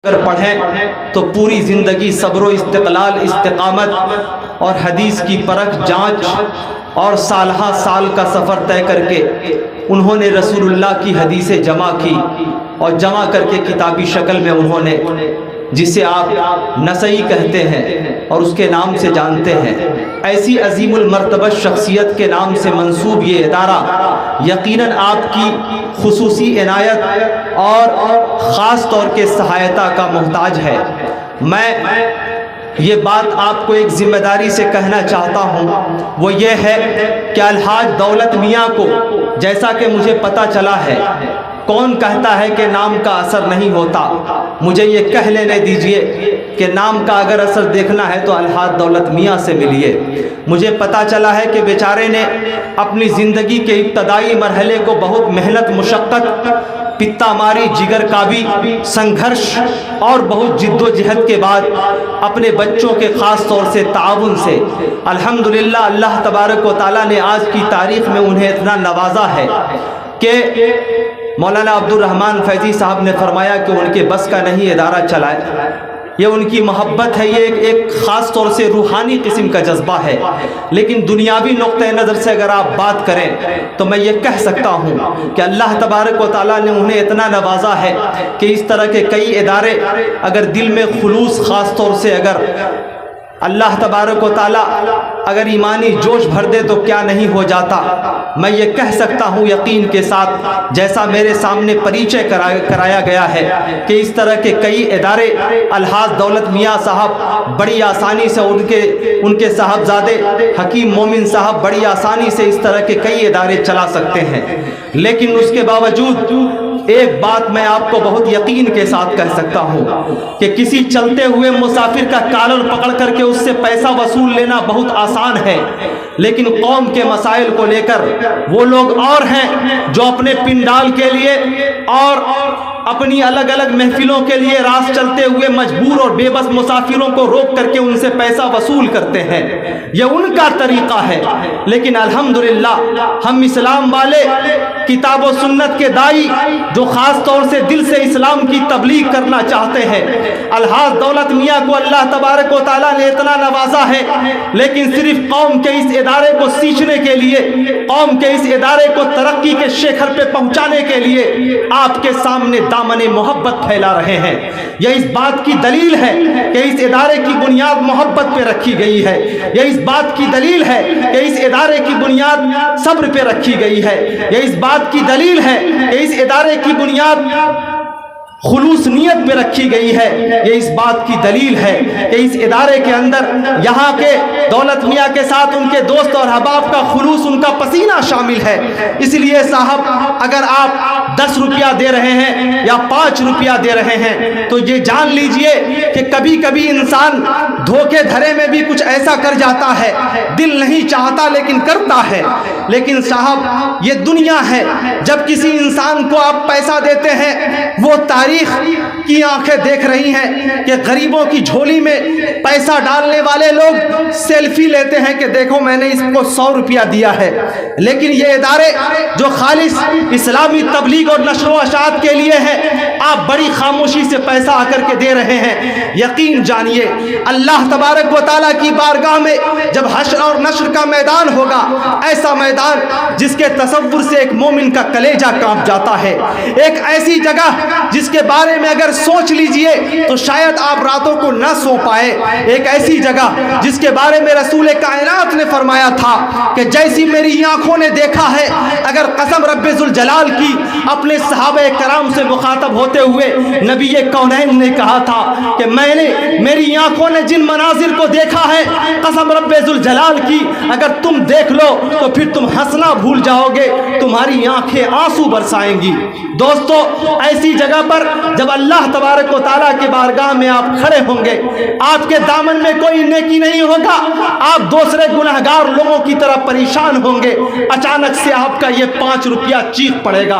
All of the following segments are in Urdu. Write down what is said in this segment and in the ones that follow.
اگر پڑھیں تو پوری زندگی صبر و استقلال، استقامت اور حدیث کی پرکھ، جانچ اور سالہ سال کا سفر طے کر کے انہوں نے رسول اللہ کی حدیثیں جمع کی اور جمع کر کے کتابی شکل میں انہوں نے، جسے آپ نسائی کہتے ہیں اور اس کے نام سے جانتے ہیں، ایسی عظیم المرتبہ شخصیت کے نام سے منسوب یہ ادارہ یقیناً آپ کی خصوصی عنایت اور خاص طور کے سہایتا کا محتاج ہے۔ میں یہ بات آپ کو ایک ذمہ داری سے کہنا چاہتا ہوں، وہ یہ ہے کہ الحاج دولت میاں کو، جیسا کہ مجھے پتہ چلا ہے، کون کہتا ہے کہ نام کا اثر نہیں ہوتا؟ مجھے یہ کہہ لینے دیجئے کہ نام کا اگر اثر دیکھنا ہے تو الحاج دولت میاں سے ملیے۔ مجھے پتہ چلا ہے کہ بیچارے نے اپنی زندگی کے ابتدائی مرحلے کو بہت محنت، مشقت، پتا ماری، جگر کابی، سنگھرش اور بہت جد و جہد کے بعد اپنے بچوں کے خاص طور سے تعاون سے الحمدللہ اللہ تبارک و تعالیٰ نے آج کی تاریخ میں انہیں اتنا نوازا ہے کہ مولانا عبد الرحمن فیضی صاحب نے فرمایا کہ ان کے بس کا نہیں ادارہ چلائے۔ یہ ان کی محبت ہے، یہ ایک خاص طور سے روحانی قسم کا جذبہ ہے، لیکن دنیاوی نقطۂ نظر سے اگر آپ بات کریں تو میں یہ کہہ سکتا ہوں کہ اللہ تبارک و تعالیٰ نے انہیں اتنا نوازا ہے کہ اس طرح کے کئی ادارے اگر دل میں خلوص، خاص طور سے اگر اللہ تبارک و تعالیٰ اگر ایمانی جوش بھر دے تو کیا نہیں ہو جاتا۔ میں یہ کہہ سکتا ہوں یقین کے ساتھ، جیسا میرے سامنے پریچے کرایا گیا ہے، کہ اس طرح کے کئی ادارے الحاج دولت میاں صاحب بڑی آسانی سے، ان کے صاحبزادے حکیم مومن صاحب بڑی آسانی سے اس طرح کے کئی ادارے چلا سکتے ہیں، لیکن اس کے باوجود ایک بات میں آپ کو بہت یقین کے ساتھ کہہ سکتا ہوں کہ کسی چلتے ہوئے مسافر کا کالر پکڑ کر کے اس سے پیسہ وصول لینا بہت آسان ہے، لیکن قوم کے مسائل کو لے کر وہ لوگ اور ہیں جو اپنے پنڈال کے لیے اور اپنی الگ الگ محفلوں کے لیے راست چلتے ہوئے مجبور اور بے بس مسافروں کو روک کر کے ان سے پیسہ وصول کرتے ہیں۔ یہ ان کا طریقہ ہے، لیکن الحمدللہ ہم اسلام والے، کتاب و سنت کے دائی جو خاص طور سے دل سے اسلام کی تبلیغ کرنا چاہتے ہیں، الحاج دولت میاں کو اللہ تبارک و تعالیٰ نے اتنا نوازا ہے، لیکن صرف قوم کے اس ادارے کو سینچنے کے لیے، قوم کے اس ادارے کو ترقی کے شیخر پہ پہنچانے کے لیے آپ کے سامنے دامن محبت پھیلا رہے ہیں۔ یہ اس بات کی دلیل ہے کہ اس ادارے کی بنیاد محبت پہ رکھی گئی ہے، یہ اس بات کی دلیل ہے کہ اس ادارے کی بنیاد صبر پہ رکھی گئی ہے، یہ اس بات کی دلیل ہے کہ اس ادارے کی بنیاد خلوص نیت پہ رکھی گئی ہے، یہ اس بات کی دلیل ہے کہ اس ادارے کے اندر یہاں کے دولت میاں کے ساتھ ان کے دوست اور احباب کا خلوص، ان کا پسینہ شامل ہے۔ اس لیے صاحب اگر آپ 10 روپیہ دے رہے ہیں یا 5 روپیہ دے رہے ہیں تو یہ جان لیجئے کہ کبھی کبھی انسان دھوکے دھرے میں بھی کچھ ایسا کر جاتا ہے، دل نہیں چاہتا لیکن کرتا ہے۔ لیکن صاحب یہ دنیا ہے، جب کسی انسان کو آپ پیسہ دیتے ہیں وہ تاریخ کی آنکھیں دیکھ رہی ہیں کہ غریبوں کی جھولی میں پیسہ ڈالنے والے لوگ سیلفی لیتے ہیں کہ دیکھو میں نے اس کو 100 روپیہ دیا ہے، لیکن یہ ادارے جو خالص اسلامی تبلیغ اور نشر و اشاعت کے لیے ہے، آپ بڑی خاموشی سے پیسہ آ کر کے دے رہے ہیں۔ یقین جانیے اللہ تبارک و تعالیٰ کی بارگاہ میں جب حشر اور نشر کا میدان ہوگا، ایسا میدان جس کے تصور سے ایک مومن کا کلیجہ کانپ جاتا ہے، ایک ایسی جگہ جس کے بارے میں اگر سوچ لیجئے تو شاید آپ راتوں کو نہ سو پائے، ایک ایسی جگہ جس کے بارے میں رسول کائنات نے فرمایا تھا کہ جیسی میری آنکھوں نے دیکھا ہے، اگر قسم رب ذوالجلال کی، اپنے صحابہ کرام سے مخاطب ہوتے ہوئے نبی کونین نے کہا تھا کہ میں نے، میری آنکھوں نے جن مناظر کو دیکھا ہے، قسم رب ذوالجلال کی اگر تم دیکھ لو تو پھر تم ہنسنا بھول جاؤ گے، تمہاری آنکھیں آنسو برسائیں گی۔ دوستو ایسی جگہ پر جب اللہ تبارک و تعالیٰ کے بارگاہ میں آپ کھڑے ہوں گے، آپ کے دامن میں کوئی نیکی نہیں ہوگا، آپ دوسرے گنہگار لوگوں کی طرح پریشان ہوں گے، اچانک سے آپ کا یہ 5 روپیہ چیخ پڑے گا،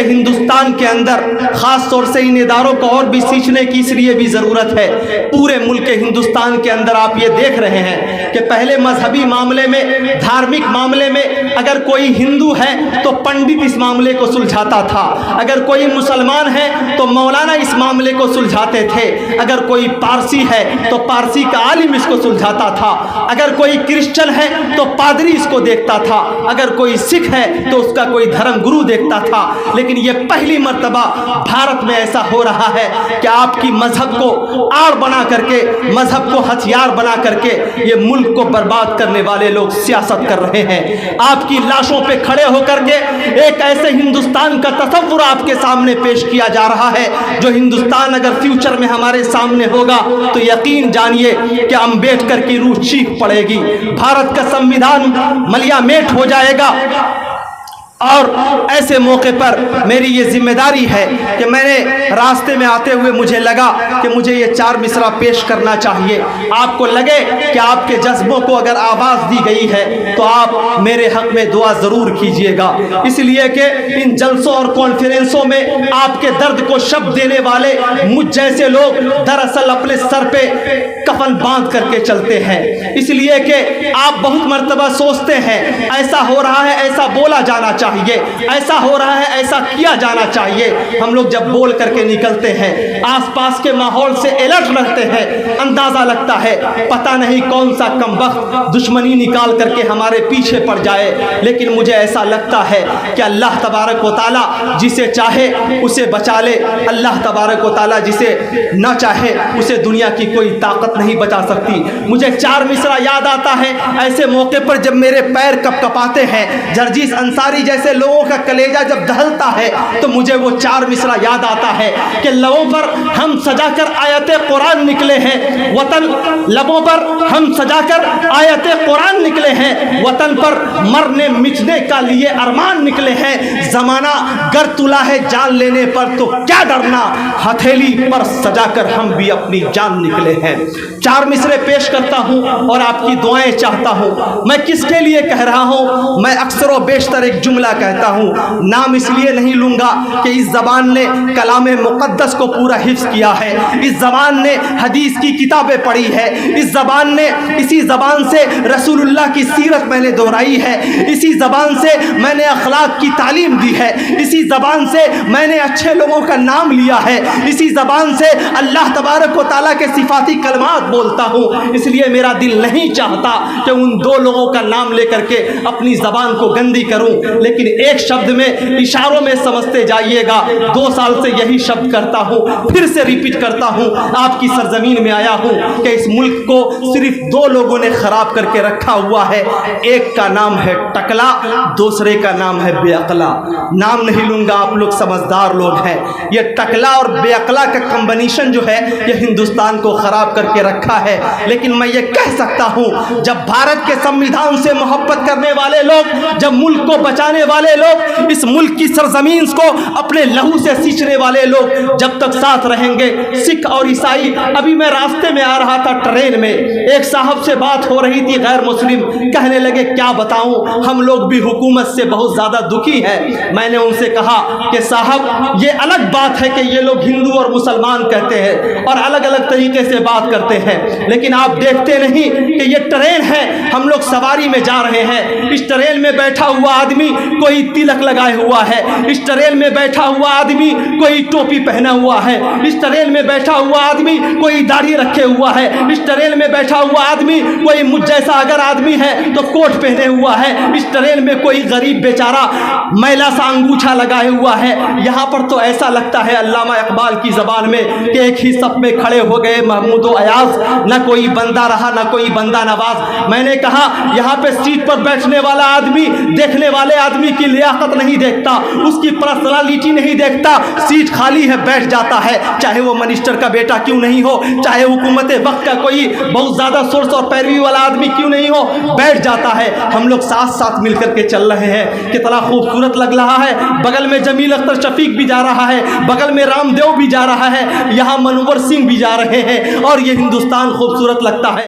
ہندوستان کے اندر خاص طور سے ان اداروں کو اور بھی سیکھنے کی اس لیے بھی ضرورت ہے. پورے ملک ہندوستان کے اندر آپ یہ دیکھ رہے ہیں کہ پہلے مذہبی معاملے میں، دھارمک معاملے میں اگر کوئی ہندو ہے تو پنڈت اس معاملے کو سلجھاتا تھا، اگر کوئی مسلمان ہے تو مولانا اس معاملے کو سلجھاتے تھے، اگر کوئی پارسی ہے تو پارسی کا عالم اس کو سلجھاتا تھا، اگر کوئی کرسچن ہے تو پادری اس کو دیکھتا تھا، اگر کوئی سکھ ہے تو اس کا کوئی دھرم گرو دیکھتا تھا. لیکن یہ پہلی مرتبہ بھارت میں ایسا ہو رہا ہے کہ آپ کی مذہب کو آڑ بنا کر کے، مذہب کو ہتھیار بنا کر کے یہ ملک کو برباد کرنے والے لوگ سیاست کر رہے ہیں. آپ کی لاشوں پہ کھڑے ہو کر کے ایک ایسے ہندوستان کا تصور آپ کے سامنے پیش کیا جا رہا ہے جو ہندوستان اگر فیوچر میں ہمارے سامنے ہوگا تو یقین جانیے کہ امبیڈکر کی روح چیخ پڑے گی، بھارت کا سنویدھان ملیا میٹ ہو جائے گا. اور ایسے موقع پر میری یہ ذمہ داری ہے کہ میں نے راستے میں آتے ہوئے مجھے لگا کہ مجھے یہ 4 مصرع پیش کرنا چاہیے. آپ کو لگے کہ آپ کے جذبوں کو اگر آواز دی گئی ہے تو آپ میرے حق میں دعا ضرور کیجئے گا، اس لیے کہ ان جلسوں اور کانفرنسوں میں آپ کے درد کو شب دینے والے مجھ جیسے لوگ دراصل اپنے سر پہ کفن باندھ کر کے چلتے ہیں. اس لیے کہ آپ بہت مرتبہ سوچتے ہیں ایسا ہو رہا ہے، ایسا بولا جانا چاہیے، ایسا ہو رہا ہے، ایسا کیا جانا چاہیے. ہم لوگ جب بول کر کے نکلتے ہیں آس پاس کے ماحول سے الرٹ رہتے ہیں، اندازہ لگتا ہے پتہ نہیں کون سا کمبخت دشمنی نکال کر کے ہمارے پیچھے پڑ جائے. لیکن مجھے ایسا لگتا ہے کہ اللہ تبارک و تعالیٰ جسے چاہے اسے بچا لے، اللہ تبارک و تعالیٰ جسے نہ چاہے اسے دنیا کی کوئی طاقت نہیں بچا سکتی. مجھے 4 مصرع یاد آتا ہے ایسے موقع پر جب میرے پیر کپ کپاتے ہیں، جرجیس انصاری جیسے لوگوں کا کلیجہ جب دہلتا ہے تو مجھے وہ 4 مصرع یاد آتا ہے کہ لبوں پر ہم سجا کر آیت قرآن نکلے ہیں وطن، لبوں پر ہم سجا کر آیت قرآن نکلے ہیں وطن، پر مرنے مٹنے کا لیے ارمان نکلے ہیں. زمانہ گر تلا ہے جان لینے پر تو کیا ڈرنا، ہتھیلی پر سجا کر ہم بھی اپنی جان نکلے ہیں. 4 مصرع پیش کرتا ہوں اور آپ کی دعائیں چاہتا ہوں. میں کس کے لیے کہہ رہا ہوں؟ میں اکثر و بیشتر ایک جملہ کہتا ہوں، نام اس لیے نہیں لوں گا کہ اس زبان نے کلام مقدس کو پورا حفظ کیا ہے، اس زبان نے حدیث کی کتابیں پڑھی ہے، اس زبان نے، اسی زبان سے رسول اللہ کی سیرت میں نے دہرائی ہے، اسی زبان سے میں نے اخلاق کی تعلیم دی ہے، اسی زبان سے میں نے اچھے لوگوں کا نام لیا ہے، اسی زبان سے اللہ تبارک و تعالیٰ کے صفاتی کلمات بولتا ہوں. اس لیے میرا دل نہیں چاہتا کہ ان 2 لوگوں کا نام لے کر کے اپنی زبان کو گندی کروں، لیکن ایک شبد میں اشاروں میں سمجھتے جائیے گا. 2 سال سے یہی شبد کرتا ہوں، پھر سے ریپیٹ کرتا ہوں. آپ کی سرزمین میں آیا ہوں کہ اس ملک کو صرف 2 لوگوں نے خراب کر کے رکھا ہوا ہے. ایک کا نام ہے ٹکلا، دوسرے کا نام ہے بے عقلا. نام نہیں لوں گا، آپ لوگ سمجھدار لوگ ہیں. یہ ٹکلا اور بے عقلا کا کمبینیشن جو ہے یہ ہندوستان کو خراب کر کے رکھا ہے. لیکن میں یہ کہہ سکتا ہوں جب بھارت کے سنویدھان سے محبت کرنے والے لوگ، جب ملک کو بچانے والے لوگ، اس ملک کی سرزمین کو اپنے لہو سے سینچنے والے لوگ جب تک ساتھ رہیں گے، سکھ اور عیسائی. ابھی میں راستے میں آ رہا تھا ٹرین میں، ایک صاحب سے بات ہو رہی تھی غیر مسلم، کہنے لگے کیا بتاؤں ہم لوگ بھی حکومت سے بہت زیادہ دکھی ہے. میں نے ان سے کہا کہ صاحب یہ الگ بات ہے کہ یہ لوگ ہندو اور مسلمان کہتے ہیں اور الگ الگ طریقے سے بات کرتے ہیں، لیکن آپ دیکھتے نہیں کہ یہ ٹرین ہے، ہم لوگ سواری میں جا رہے ہیں. اس ٹرین میں بیٹھا ہوا آدمی کوئی تلک لگائے ہوا ہے، اس ٹرین میں بیٹھا ہوا آدمی کوئی ٹوپی پہنا ہوا ہے، اس ٹرین میں بیٹھا ہوا آدمی کوئی داڑھی رکھے ہوا ہے، اس ٹرین میں بیٹھا ہوا آدمی کوئی مجھ جیسا اگر آدمی ہے تو کوٹ پہنے ہوا ہے، اس ٹرین میں کوئی غریب بیچارہ میلا سا انگوچھا لگائے ہوا ہے. یہاں پر تو ایسا لگتا ہے علامہ اقبال کی زبان میں کہ ایک ہی صف میں کھڑے ہو گئے محمود و ایاز، نہ کوئی بندہ رہا نہ کوئی بندہ نواز. میں نے کہا یہاں پہ سیٹ پر بیٹھنے والا آدمی دیکھنے والے آدمی کی لیاقت نہیں دیکھتا، اس کی پرسنالٹی نہیں دیکھتا. سیٹ خالی ہے بیٹھ جاتا ہے، چاہے وہ منسٹر کا بیٹا کیوں نہیں ہو، چاہے حکومت وقت کا کوئی بہت زیادہ سورس اور پیروی والا آدمی کیوں نہیں ہو، بیٹھ جاتا ہے. ہم لوگ ساتھ ساتھ مل کر کے چل رہے ہیں. کتنا خوبصورت لگ رہا ہے. بغل میں جمیل اختر شفیق بھی جا رہا ہے، بغل میں رام دیو بھی جا رہا ہے، یہاں منور سنگھ بھی جا رہے ہیں اور یہ ہندوستان خوبصورت لگتا ہے.